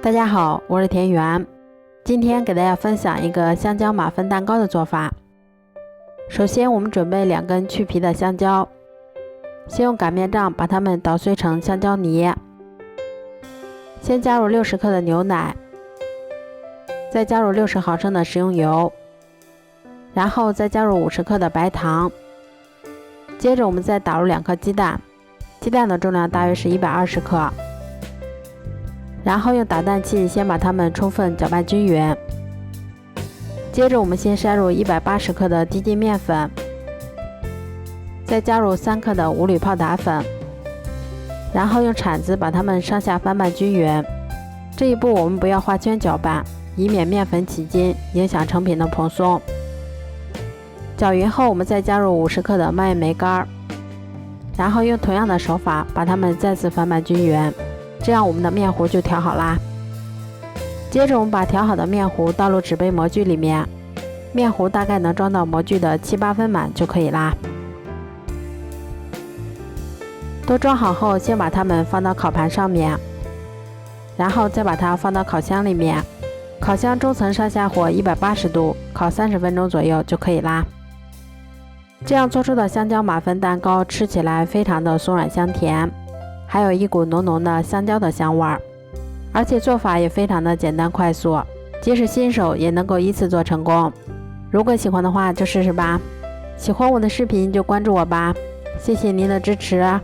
大家好，我是田园。今天给大家分享一个香蕉马芬蛋糕的做法。首先我们准备2根去皮的香蕉，先用擀面杖把它们捣碎成香蕉泥。先加入60克的牛奶，再加入60毫升的食用油，然后再加入50克的白糖。接着我们再打入2颗鸡蛋，鸡蛋的重量大约是120克。然后用打蛋器先把它们充分搅拌均匀。接着我们先筛入180克的低筋面粉，再加入3克的无铝泡打粉，然后用铲子把它们上下翻拌均匀。这一步我们不要画圈搅拌，以免面粉起筋，影响成品的蓬松。搅匀后，我们再加入50克的蔓越莓干，然后用同样的手法把它们再次翻拌均匀。这样我们的面糊就调好啦。接着我们把调好的面糊倒入纸杯模具里面，面糊大概能装到模具的7、8分满就可以啦。都装好后，先把它们放到烤盘上面，然后再把它放到烤箱里面。烤箱中层上下火180度，烤30分钟左右就可以啦。这样做出的香蕉马芬蛋糕吃起来非常的松软香甜，还有一股浓浓的香蕉的香味儿，而且做法也非常的简单快速，即使新手也能够依次做成功。如果喜欢的话就试试吧，喜欢我的视频就关注我吧，谢谢您的支持。